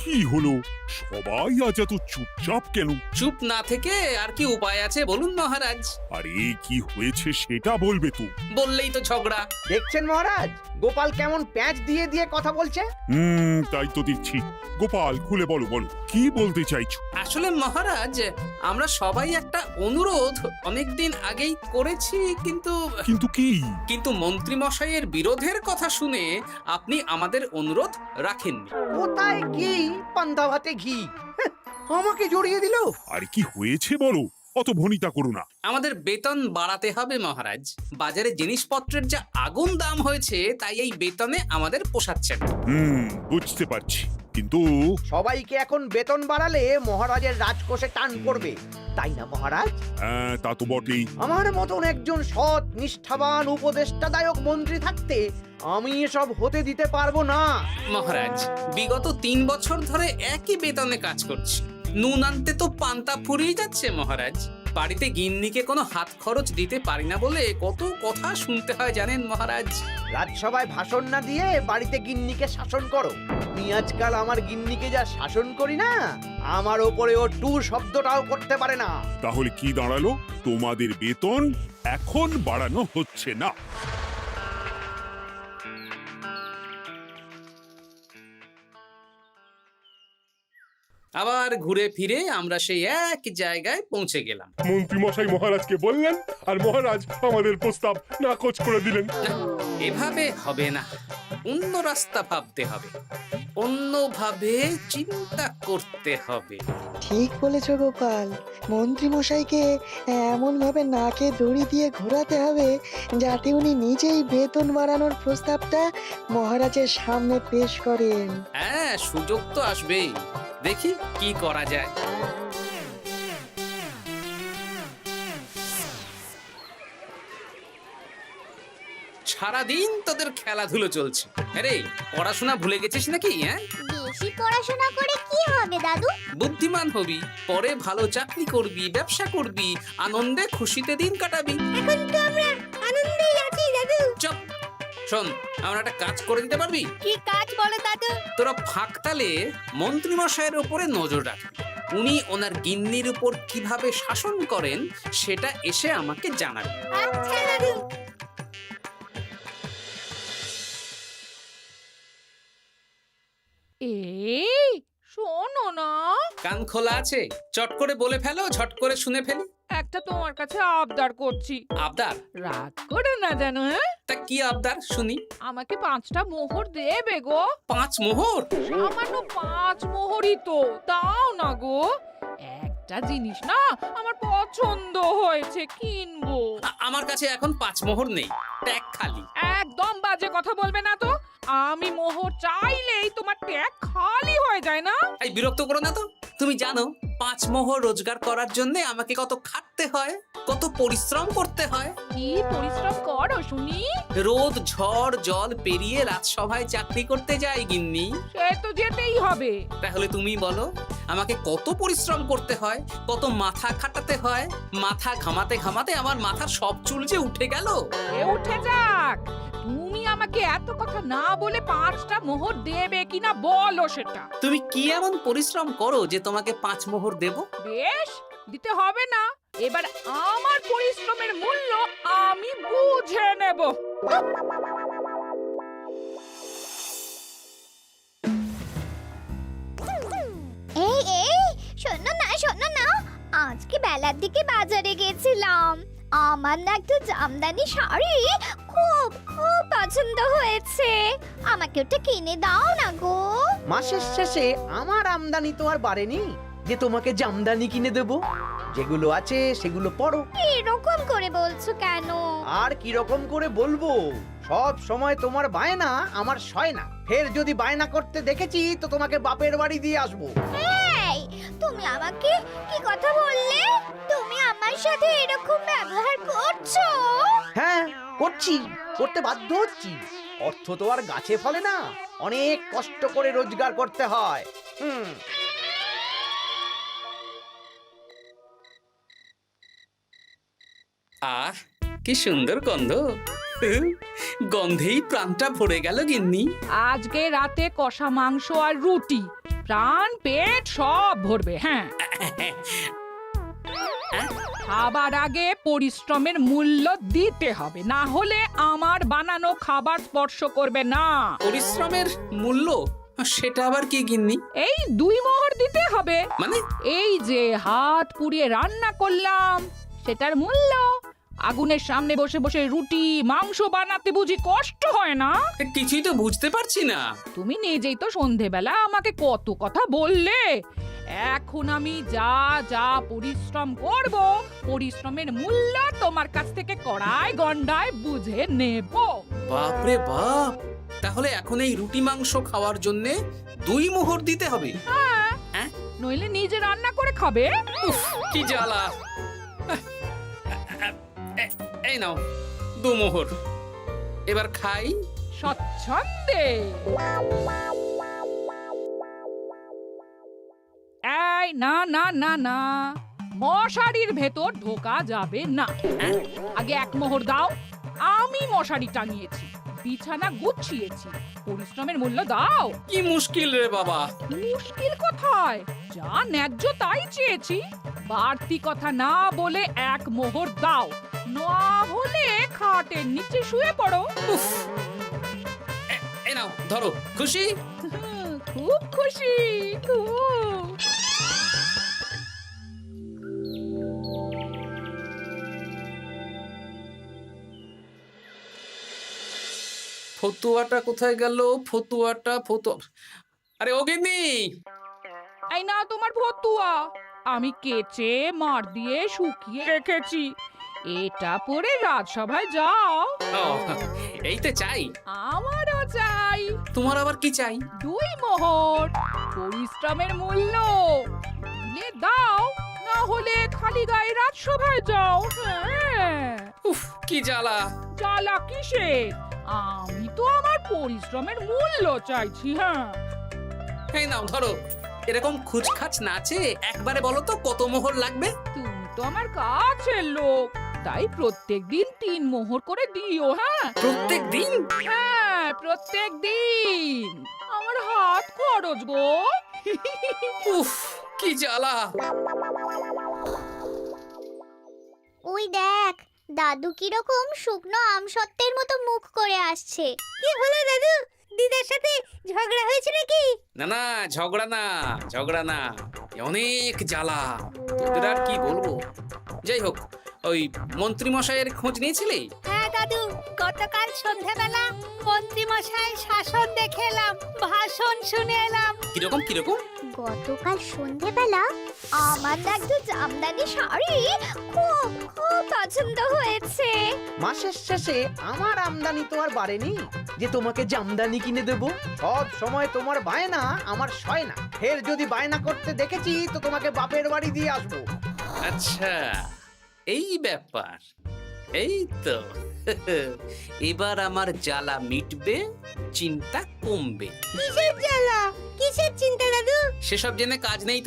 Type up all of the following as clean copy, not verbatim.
কি হলো? সবাই আজ এত চুপচাপ কেন? চুপ না থেকে আর কি উপায় আছে বলুন মহারাজ? আরে কি হয়েছে সেটা বলবে তো। বললেই তো ঝগড়া। দেখছেন মহারাজ, গোপাল কেমন প্যাঁচ দিয়ে দিয়ে কথা বলছে। তাই তো দেখছি। গোপাল, খুলে বলো বলো, কি বলতে চাইছো? আসলে মহারাজ, আমরা সবাই একটা অনুরোধ অনেকদিন আগেই করেছি, কিন্তু কিন্তু কি? কিন্তু মন্ত্রী মশাইয়ের বিরোধের কথা শুনে আপনি আমাদের অনুরোধ রাখেননি। কোথায় ঘি, পান্তা ভাতে ঘি। হ্যাঁ, আমাকে জড়িয়ে দিল। আরে কি হয়েছে বলো, অত ভনিতা করো না। আমাদের বেতন বাড়াতে হবে মহারাজ। বাজারে জিনিসপত্রের যা আগুন দাম হয়েছে, তাই এই বেতনে আমাদের পোষাচ্ছে না। বুঝতে পারছি, কিন্তু সবাইকে এখন বেতন বাড়ালে মহারাজের রাজকোষে টান পড়বে, তাই না মহারাজ? হ্যাঁ, তা তো বটেই। আমার মতন একজন সৎ, নিষ্ঠাবান, উপদেষ্টাদায়ক মন্ত্রী থাকতে আমি এসব হতে দিতে পারবো না। মহারাজ, বিগত 3 বছর ধরে একই বেতনে কাজ করছি। নুন আনতে তো পান্তা ফুরিয়ে যাচ্ছে মহারাজ। বাড়িতে গিন্নিকে কোনো হাত খরচ দিতে পারি না বলে কত কথা শুনতে হয় জানেন মহারাজ। রাজসভায় ভাষণ না দিয়ে বাড়িতে গিন্নিকে শাসন করো। আমি আজকাল আমার গিন্নিকে যা শাসন করি না, আমার ওপরে ও টু শব্দটাও করতে পারে না। তাহলে কি দাঁড়ালো? তোমাদের বেতন এখন বাড়ানো হচ্ছে না। আবার ঘুরে ফিরে আমরা সেই এক জায়গায় পৌঁছে গেলাম। মন্ত্রী মশাই মহারাজকে বললেন, আর মহারাজ আমাদের প্রস্তাব নাকচ করে দিলেন। এভাবে হবে না, অন্য রাস্তা ভাবতে হবে, অন্যভাবে চিন্তা করতে হবে। ঠিক বলেছ গোপাল, মন্ত্রী মশাইকে এমন ভাবে নাকে দড়ি দিয়ে ঘোরাতে হবে যাতে উনি নিজেই বেতন বাড়ানোর প্রস্তাবটা মহারাজের সামনে পেশ করেন। হ্যাঁ, সুযোগ তো আসবেই। দেখি কি করা যায়। সারাদিন তোদের খেলাধুলো চলছে। আরে, পড়াশোনা ভুলে গেছিস নাকি? হ্যাঁ, বেশি পড়াশোনা করে কি হবে দাদু? বুদ্ধিমান হবি, পরে ভালো চাকরি করবি, ব্যবসা করবি, আনন্দে খুশিতে দিন কাটাবি। এখন তো আমরা আনন্দেই আছি দাদু। চুপ! শোন, আমরা একটা কাজ করে দিতে পারবি? কি কাজ বলো দাদু? তোরা ফাঁকতালে মন্ত্রী মশাইয়ের উপরে নজর রাখবি। উনি ওনার গিন্নির উপর কিভাবে শাসন করেন সেটা এসে আমাকে জানাবে। আচ্ছা দাদু। এই শোনো না, কান খোলা আছে? চট করে বলে ফেলো, ঝট করে শুনে ফেলি। একটা তোমার কাছে আবদার করছি, আবদার? রাগ করো না যেন। হ্যাঁ, তা কি আবদার শুনি? আমাকে 5টা মোহর দেবে গো। 5 মোহর? সামান্য 5 মোহরই তো, দাও না গো। একটা জিনিস না আমার পছন্দ হয়েছে, কিনবো। আমার কাছে এখন 5 মোহর নেই, ট্যাগ খালি। একদম বাজে কথা বলবে না তো। আমি মোহর চাইলেই তোমার ট্যাগ খালি হয়ে যায় না। এই বিরক্ত করো না তো। তুমি জানো 5 মোহর রোজগার করার জন্য আমাকে কত খাটতে হয়, কত পরিশ্রম করতে হয়। কি পরিশ্রম করো শুনি? রোদ ঝড় জল পেরিয়ে রাজসভায় চাকরি করতে যাই গিন্নি। সে তো যেতেই হবে। তাহলে তুমি বলো, আমাকে কত পরিশ্রম করতে হয়, কত মাথা খাটাতে হয়। মাথা ঘামাতে ঘামাতে আমার মাথার সব চুল যে উঠে গেল। এ উঠে যাক, তুমি আমাকে এত কথা না বলে 5টা মোহর দেবে কিনা বলো সেটা। তুমি কি এমন পরিশ্রম করো যে তোমাকে 5 মোহর দেব? বেশ, দিতে হবে না। এবার আমার পরিশ্রমের মূল্য আমি বুঝে নেব। এই এই শোনো না, আজকে বেলার দিকে বাজারে গেছিলাম। আমার না একটা জামদানি শাড়ি খুব খুব পছন্দ হয়েছে। আমাকে ওটা কিনে দাও না গো। মাসের শেষে আমার আমদানি তো আর বাড়েনি যে তোমাকে জামদানি কিনে দেব। যেগুলো আছে সেগুলো পড়ো। এরকম করে বলছো কেন? আর কি রকম করে বলবো, সব সময় তোমার বায়না আমার সয় না। ফের যদি বায়না করতে দেখেছি তো তোমাকে বাপের বাড়ি দিয়ে আসবো। এই, তুমি আমাকে কি কথা বললে? তুমি আমার সাথে এরকম ব্যবহার করছো? হ্যাঁ, করতে বাধ্য হচ্ছি। অর্থ তো আর গাছে ফলে না, অনেক কষ্ট করে রোজগার করতে হয়। আহ, কি সুন্দর গন্ধ। গন্ধেই প্রাণটা ভরে গেল গিন্নি। আজকে রাতে কষা মাংস আর রুটি, প্রাণ পেট সব ভরবে। হ্যাঁ, খাবার আগে পরিশ্রমের মূল্য দিতে হবে, না হলে আমার বানানো খাবার স্পর্শ করবে না। পরিশ্রমের মূল্য সেটা আবার কি গিন্নি? এই 2 মোহর দিতে হবে। মানে এই যে হাত পুড়িয়ে রান্না করলাম সেটার মূল্য। আগুনের সামনে বসে বসে রুটি মাংস বানাতে বুঝি কষ্ট হয় না? কিছুই তো বুঝতে পারছি না। তুমি নিজেই তো সন্ধেবেলা আমাকে কত কথা বললে। এখন আমি যা যা পরিশ্রম করব, পরিশ্রমের মূল্য তোমার কাছ থেকে কড়ায় গন্ডায় বুঝে নেব। বাপরে বাপ, তাহলে এখন এই রুটি মাংস খাওয়ার জন্য 2 মোহর দিতে হবে? হ্যাঁ? নইলে নিজে রান্না করে খাবে। উফ, কি জ্বালা। এই নাও 2 মোহর, এবার খাই। স্বচ্ছন্দে। এই না না না না, মশারির ভেতর ঢোকা যাবে না। আগে 1 মোহর দাও। আমি মশারি টাঙিয়েছি, বিছানা গুছিয়েছি, পরিশ্রমের মূল্য দাও। কি মুশকিল রে বাবা। মুশকিল কোথায়? যা ন্যায্য তাই চেয়েছি। বাড়তি কথা না বলে 1 মোহর দাও, না হলে খাটের নিচে শুয়ে পড়ো। উফ, এই নাও ধরো। খুশি? খুব খুশি, খুব। ফতুয়াটা কোথায় গেল? ফতুয়া। আরে ও গিন্নি, এই না তোমার ফতুয়া, আমি কেচে মার দিয়ে শুকিয়ে রেখেছি। এটা পরে রাজসভায় যাও। ও, এইতে চাই। আমারও চাই। তোমার আবার কি চাই? 2 মোহর, পরিশ্রমের মূল্য দিলে দাও, না হলে খালি গায়ে রাজসভায় যাও। হ্যাঁ, উফ, কি জ্বালা। জ্বালা কিসের? আমি তো আমার পরিশ্রমের মূল্য চাইছি। হ্যাঁ, এই নাও ধরো। এরকম খুচখাচ নাচে একবারে বলো তো কত মোহর লাগবে? তুমি তো আমার কাছের লোক, তাই প্রত্যেকদিন 3 মোহর করে দিও। হ্যাঁ, প্রত্যেক দিন? হ্যাঁ, প্রত্যেক দিন। আমার হাত খরচ গো। উফ, কি জ্বালা। ওই দেখ, দাদু কিরকম শুকনো আমসত্ত্বের মতো মুখ করে আসছে। কি হলো দাদু? দিদার সাথে ঝগড়া হয়েছে নাকি? না না, ঝগড়া না, অনেক জ্বালা। তোদের আর কি বলবো। যাই হোক, ওই মন্ত্রী মশাইয়ের খোঁজ নিয়েছিলি? হ্যাঁ দাদু, গতকাল সন্ধ্যাবেলা মন্ত্রী মশাই শাসন দেখে এলাম, ভাষণ শুনে এলাম। কিরকম? গতকাল সন্ধ্যাবেলা আমার না একটা জামদানি শাড়ি খুব খুব পছন্দ হয়েছে। মাসের শেষে আমার আমদানি তো আর বাড়েনি যে তোমাকে জামদানি কিনে দেব। সব সময় তোমার বায়না আমার সয় না। ফের যদি বায়না করতে দেখেছি তো তোমাকে বাপের বাড়ি দিয়ে আসবো। আচ্ছা, এই ব্যাপার। এই তো, এবার আমার জ্বালা মিটবে, চিন্তা কমবে। কিসের জ্বালা? কিসের চিন্তা দাদু? সেসব জেনে কাজ নেই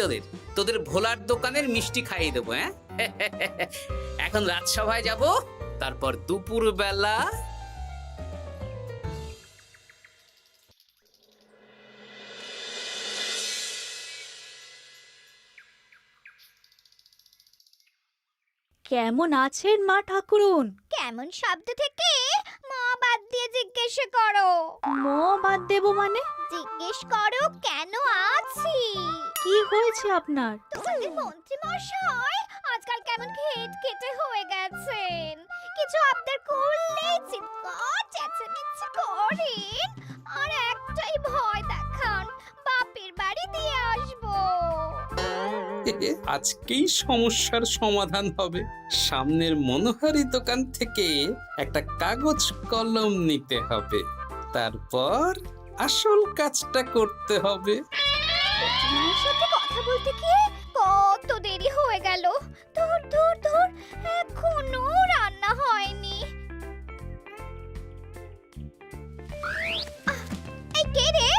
তোদের ভোলার দোকানের মিষ্টি খাইয়ে দেবো। হ্যাঁ, এখন রাজসভায় যাব, তারপর দুপুর বেলা কেমন আছেন মা ঠাকুরুন? কেমন শব্দ থেকে মা বাদ দিয়ে জিজ্ঞেস করো। মো বাদ দেব মানে? জিজ্ঞেস করো কেন আছি। কি হয়েছে আপনার? তোমাদের মন্ত্রী মশাই আজকাল কেমন খেটে হয়ে গেছেন। কিছু আবদার করলেই চিৎকার চেঁচামেচি করেন, আর একটাই ভয় দেখান, বাপের বাড়ি দিয়ে আসবো। আজকেই সমস্যার সমাধান হবে। সামনের মনোহারি দোকান থেকে একটা কাগজ কলম নিতে হবে, তারপর আসল কাজটা করতে হবে। তোমার সাথে কথা বলতে গিয়ে কত দেরি হয়ে গেল। ধুর, এখনো রান্না হয়নি। এই কে রে?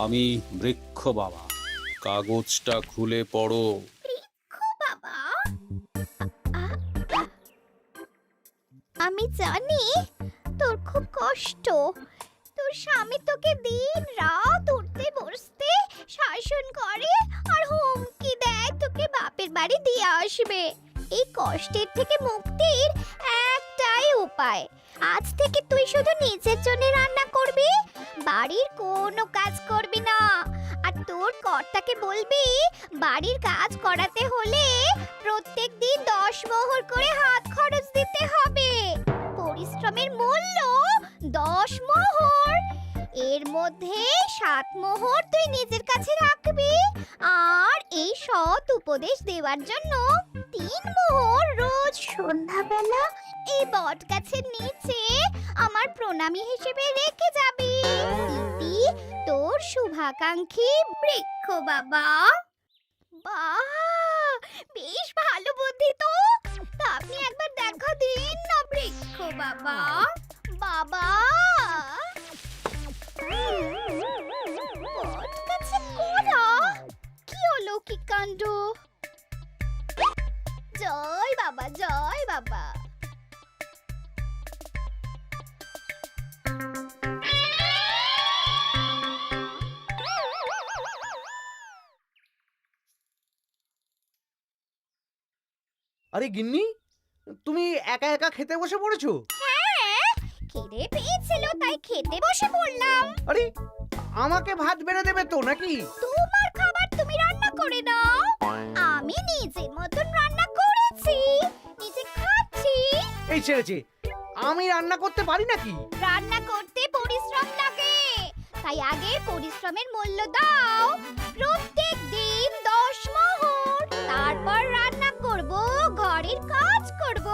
আমি বৃক্ষ বাবা, কাগজটা খুলে পড়ো। বাবা, আমি জানি তোর খুব কষ্ট। তোর স্বামী তোকে দিন রাত উঠতে বসতে শাসন করে আর হুমকি দেয় তোকে বাপের বাড়ি দিয়ে আসবে। এই কষ্টের থেকে মুক্তির একটাই উপায়, আজ থেকে তুই শুধু নিজের জন্য রান্না করবি, বাড়ির কোনো কাজ করবি না। আর তোর কর্তাকে বলবি বাড়ির কাজ করাতে হলে প্রত্যেক দিন 10 মোহর করে হাত খরচ দিতে হবে। পরিশ্রমের মূল্য 10 মোহর। এর মধ্যে 7 মোহর তুই নিজের কাছে রাখবি, আর এই সৎ উপদেশ দেওয়ার জন্য 3 মোহর রোজ সন্ধ্যাবেলা এই বট গাছের নিচে আমার প্রণামী হিসেবে রেখে যাবি। ইতি তোর শুভাকাঙ্ক্ষী বৃক্ষ বাবা। বাহ, বেশ ভালো বুদ্ধি তো। তা আপনি একবার দেখা দিন না বৃক্ষ বাবা। বাবা, বট গাছে কোরা, কি অলৌকিক কাণ্ড। জয় বাবা, জয় বাবা। আরে গিন্নি, তুমি একা একা খেতে বসে পড়েছো? হ্যাঁ, খিদে পেয়েছিল তাই খেতে বসে পড়লাম। আরে আমাকে ভাত বেড়ে দেবে তো নাকি? তোমার খাবার তুমি রান্না করে দাও, আমি নিজের মতন রান্না করেছি, নিজে খাচ্ছি। এই ছেড়েছে, আমি রান্না করতে পারি নাকি? রান্না করতে পরিশ্রম লাগে, তাই আগে পরিশ্রমের মূল্য দাও। প্রত্যেক দিন 10 মোহর, তারপর রান্না করব, ঘরের কাজ করব।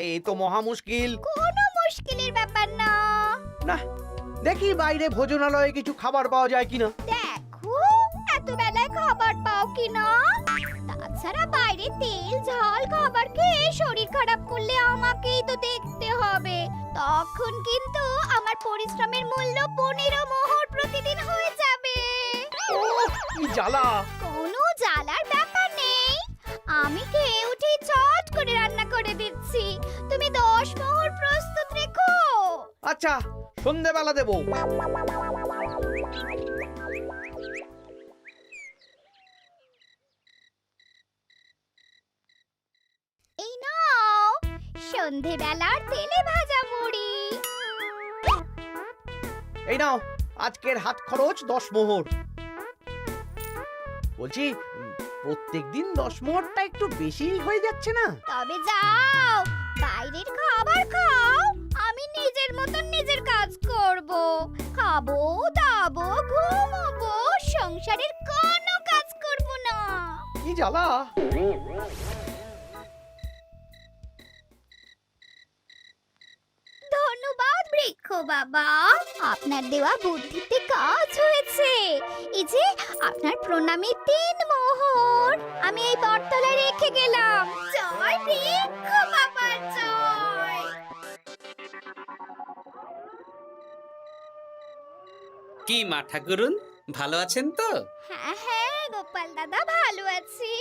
এই তো মহা মুশকিল। কোনো মুশকিলের ব্যাপার না। না, দেখি বাইরে ভোজনালয়ে কিছু খাবার পাওয়া যায় কিনা। দেখো এত বেলায় খাবার পাও কিনা। তাছাড়া বাইরে তেল ঝাল খাবার খেয়ে শরীর খারাপ করলে আমাকেই তো দেখতে হবে। তখন কিন্তু আমার পরিশ্রমের মূল্য 15 মোহর প্রতিদিন হয়ে যাবে। কি জ্বালা! কোনো জ্বালার ব্যাপার নেই, আমি খেয়ে উঠে চট করে রান্না করে দিচ্ছি। তুমি 10 মোহর প্রস্তুত রেখো। আচ্ছা, সন্ধেবেলা দেবো। এই নাও সন্ধেবেলার তেলে ভাজা মুড়ি। এই নাও আজকের হাত খরচ 10 মোহর। বলছি, প্রত্যেকদিন 10 মোহরটা একটু বেশি হয়ে যাচ্ছে না? তবে যাও, বাইরের খাবার খাও, আমি নিজের মতন নিজের কাজ করব। খাবো, দাবো, ঘুমাবো, সংসারের কোনো কাজ করব না। কি জ্বালা! ধন্যবাদ বৃক্ষ বাবা, আপনার দেওয়া বুদ্ধিতে কাজ হয়েছে। এই যে আপনার প্রণামী 3 মোহর আমি এই বটতলায় রেখে গেলাম। জয় বৃক্ষ বাবা, জয়। কি মা ঠাকুরুন, ভালো আছেন তো? হ্যাঁ হ্যাঁ গোপাল দাদা, ভালো আছি।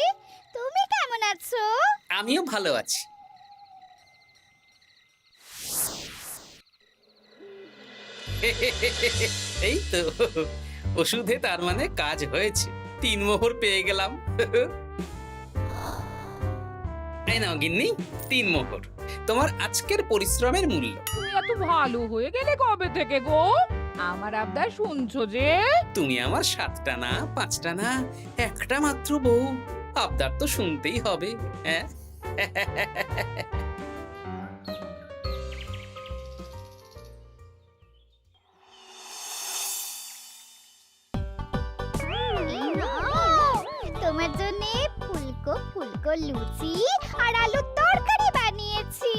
তুমি কেমন আছো? আমিও ভালো আছি। এই তো ওষুধে তার মানে কাজ হয়েছে, 3 মোহর পেয়ে গেলাম। এই নাও গিন্নি, 3 মোহর, তোমার আজকের পরিশ্রমের মূল্য। তুমি এত ভালো হয়ে গেলে কবে থেকে গো? আমার আবদার শুনছো যে? তুমি আমার 7টা না 5টা না, একটা মাত্র বউ, আবদার তো শুনতেই হবে। হ্যাঁ, এই নাও, তোমার জন্য ফুলকো ফুলকো লুচি আর আলুর তরকারি বানিয়েছি।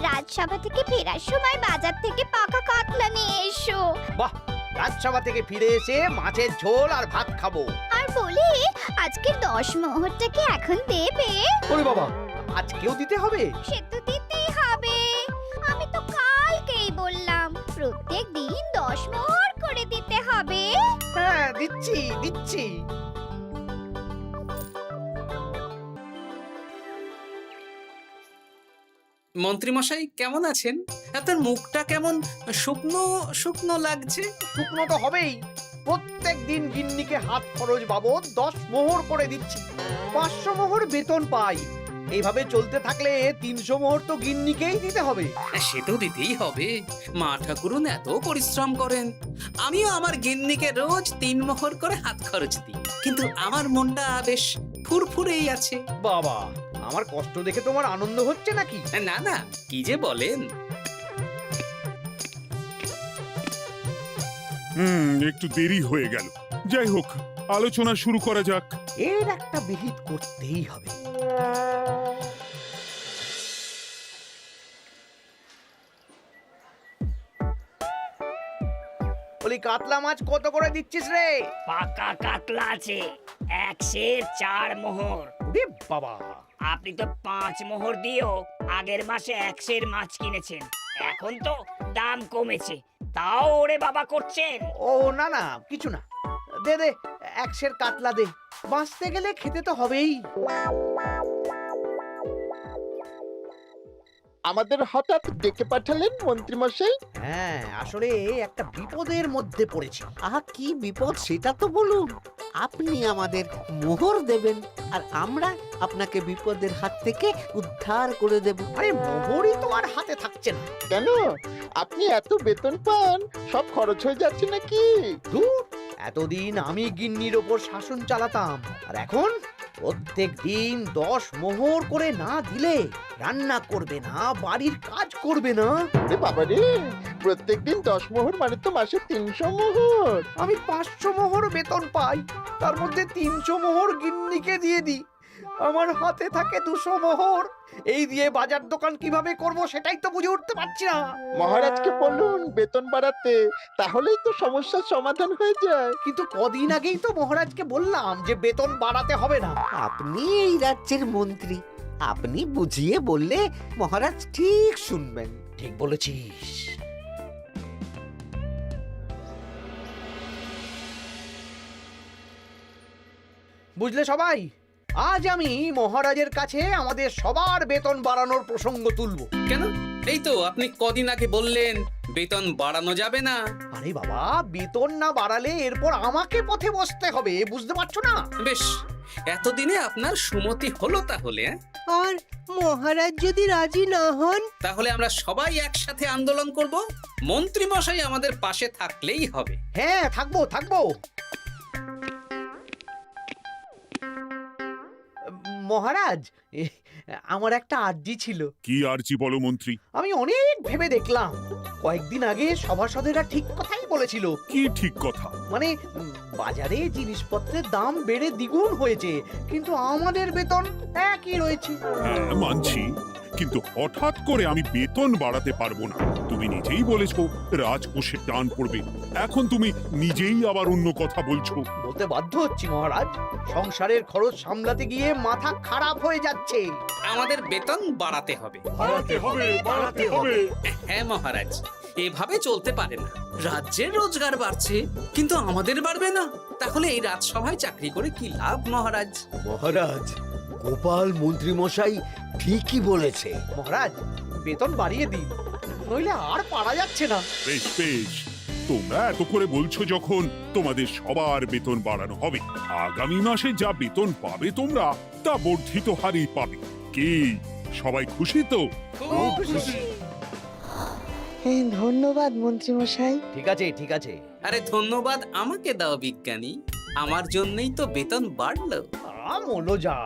রাজসভা থেকে ফেরার সময় বাজার থেকে পাকা কাতলা নিয়ে এসো। বাহ, রাজসভা থেকে ফিরে এসে মাছের ঝোল আর ভাত খাবো। আর বলি, আজকে 10 মোহরটা কি এখন দেবে? ওরে বাবা, আজকেও দিতে হবে? সে তো দিতেই হবে, আমি তো কালকেই বললাম প্রত্যেক দিন 10 মোহর করে দিতে হবে। হ্যাঁ, দিচ্ছি দিচ্ছি। মন্ত্রীমশাই কেমন আছেন? আপনার মুখটা কেমন শুকনো শুকনো লাগছে। শুকনো তো হবেই, প্রত্যেক দিন গিন্নিকে হাত খরচ বাবদ 10 মোহর করে দিচ্ছি। 500 মোহর বেতন পাই। এইভাবে চলতে থাকলে 300 মোহর তো গিন্নিকেই দিতে হবে। সে তো দিতেই হবে, মা ঠাকুরুন এত পরিশ্রম করেন। আমিও আমার গিন্নিকে রোজ 3 মোহর করে হাত খরচ দিই, কিন্তু আমার মনটা বেশ ফুরফুরেই আছে। বাবা, আমার কষ্ট দেখে তোমার আনন্দ হচ্ছে নাকি? না না, কি যে বলেন। একটু দেরি হয়ে গেল। যাই হোক, আলোচনা শুরু করা যাক। এর একটা বিহিত করতেই হবে। বলি, কাতলা মাছ কত করে দিচ্ছিস রে? পাকা কাতলা আছে 104 মোহর। ওরে বাবা, আপনি তো 5 মোহর দিয়েও আগের মাসে 100 মাছ কিনেছেন, এখন তো দাম কমেছে, তাও ওরে বাবা করছেন। ও না না, কিছু না, দে দে 100 কাতলা দে। বাঁচতে গেলে খেতে তো হবেই। আমাদের হঠাৎ ডেকে পাঠালেন মন্ত্রী মশাই? হ্যাঁ, আসলে একটা বিপদের মধ্যে পড়েছি। আহা, কি বিপদ সেটা তো বলুন। আপনি আমাদের মোহর দেবেন আর আমরা আপনাকে বিপদের হাত থেকে উদ্ধার করে দেব। আরে মোহরই তো আর হাতে থাকছে না। কেন? আপনি এত বেতন পান, সব খরচ হয়ে যাচ্ছে নাকি? ধুর, এতদিন আমি গিন্নির ওপর শাসন চালাতাম, আর এখন প্রত্যেক দিন 10 মোহর করে না দিলে রান্না করবে না, বাড়ির কাজ করবে না। আরে বাবা রে, প্রত্যেকদিন 10 মোহর মানে তো মাসে 300 মোহর। আমি 500 মোহর বেতন পাই, তার মধ্যে 300 মোহর গিন্নিকে দিয়ে দিই। আমার হাতে থাকে 200 মোহর। এই দিয়ে বাজার দোকান কিভাবে করব সেটাই তো বুঝে উঠতে পারছি না। মহারাজকে বলুন বেতন বাড়াতে, তাহলেই তো সমস্যার সমাধান হয়ে যায়। কিন্তু কদিন আগেই তো মহারাজকে বললাম যে বেতন বাড়াতে হবে না। আপনি এই রাজ্যের মন্ত্রী, আপনি বুঝিয়ে বললে মহারাজ ঠিক শুনবেন। ঠিক বলেছিস। বুঝলে সবাই, আজ আমি মহারাজের কাছে আমাদের সবার বেতন বাড়ানোর প্রসঙ্গ তুলবো। কেন? এই তো আপনি কদিন আগে বললেন বেতন বাড়ানো যাবে না। আরে বাবা, বেতন না বাড়ালে এরপর আমাকে পথে বসতে হবে, বুঝতে পারছো না? বেশ, এতদিনে আপনার সুমতি হলো তাহলে। আর মহারাজ যদি রাজি না হন? তাহলে আমরা সবাই একসাথে আন্দোলন করব। মন্ত্রী মশাই আমাদের পাশে থাকলেই হবে। হ্যাঁ, থাকবো থাকবো। মহারাজ, আমার একটা আর্জি ছিল। কি আর্জি বলো মন্ত্রী? আমি অনেক ভেবে দেখলাম, কয়েকদিন আগে সভাসদেরা ঠিক কথাই বলেছিল। কি ঠিক কথা? মানে বাজারে জিনিসপত্রের দাম বেড়ে দ্বিগুণ হয়েছে, কিন্তু আমাদের বেতন একই রয়েছে। হ্যাঁ, মানছি, কিন্তু হঠাৎ করে আমি বেতন বাড়াতে পারবো না। তুমি নিজেই বলেছো রাজকোষে টান পড়বে, এখন তুমি নিজেই আবার অন্য কথা বলছো। বলতে বাধ্য হচ্ছি মহারাজ, সংসারের খরচ সামলাতে গিয়ে মাথা খারাপ হয়ে যাচ্ছে। আমাদের বেতন বাড়াতে হবে। বাড়াতে হবে, বাড়াতে হবে। হ্যাঁ মহারাজ, এভাবে চলতে পারে না। রাজ্যের রোজগার বাড়ছে, কিন্তু আমাদের বাড়বে না। তাহলে এই রাজসভায় চাকরি করে কি লাভ মহারাজ? মহারাজ, গোপাল মন্ত্রী মশাই ঠিকই বলেছে। মহারাজ, বেতন বাড়িয়ে দিন, নইলে আর পারা যাচ্ছে না। বেশ বেশ, তোমরা এত করে বলছো যখন, তোমাদের সবার বেতন বাড়ানো হবে। আগামী মাসে যা বেতন পাবে তোমরা, তা বর্ধিত হারেই পাবে। কি সবাই খুশি তো? খুব খুশি। ধন্যবাদ মন্ত্রী মশাই। ঠিক আছে ঠিক আছে। আরে ধন্যবাদ আমাকে দাও বিজ্ঞানী, আমার জন্যই তো বেতন বাড়লো। মনোজা,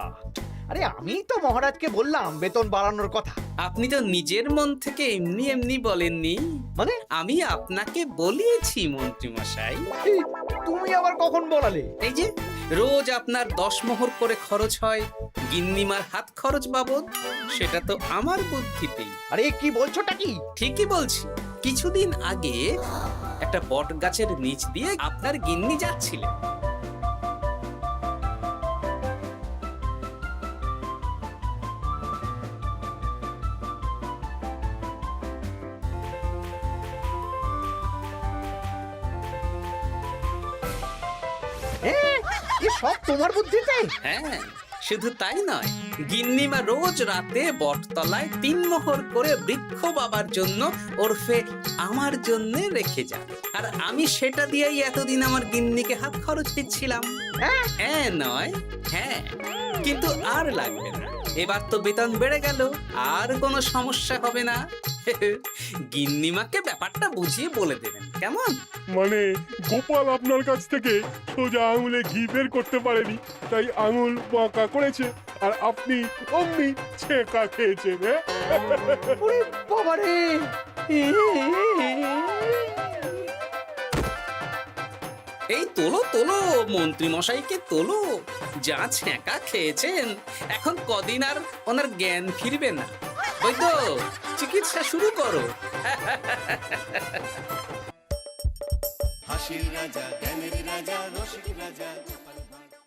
আরে আমি তো মহারাজকে বললাম বেতন বাড়ানোর কথা। আপনি তো নিজের মন থেকে এমনি এমনি বলেননি, মানে আমি আপনাকে বলিয়েছি মন্ত্রী মশাই। তুমি আবার কখন বলালে? এই যে রোজ আপনার 10 মোহর করে খরচ হয় গিন্নিমার হাত খরচ বাবদ, সেটা তো আমার বুদ্ধিতেই। আরে কি বলছোটা কি? ঠিকই বলছি। কিছুদিন আগে একটা বট গাছের নিচ দিয়ে আপনার গিন্নি যাচ্ছিলেন। সব তোমার বুদ্ধিতে? হ্যাঁ, শুধু তাই নয়, গিন্নিমা রোজ রাতে বটতলায় 3 মোহর করে বৃক্ষ বাবার জন্য ওরফে আমার জন্য রেখে যাবে, আর আমি সেটা দিয়েই এতদিন আমার গিন্নিকে হাত খরচ দিচ্ছিলাম। হ্যাঁ নয়, হ্যাঁ, কিন্তু আর লাগবে না। এবার তো বেতন বেড়ে গেল, আর কোনো সমস্যা হবে না। গিন্নিমাকে ব্যাপারটা বুঝিয়ে বলে দেবেন, কেমন? মানে গোপাল আপনার কাছ থেকে সোজা আঙুলে ঘি বের করতে পারেনি, তাই আঙুল বাঁকা করেছে, আর আপনি অমনি ছেঁকা খেয়েছেন। হ্যাঁ? ওরে বাবারে! এই তোলো তোলো, মন্ত্রী মশাইকে তোলো। যা ছ্যাঁকা খেয়েছেন, এখন কদিন আর ওনার জ্ঞান ফিরবে না। বৈদ্য, চিকিৎসা শুরু করো। হাসির রাজা, জ্ঞানের রাজা, রসিক রাজা।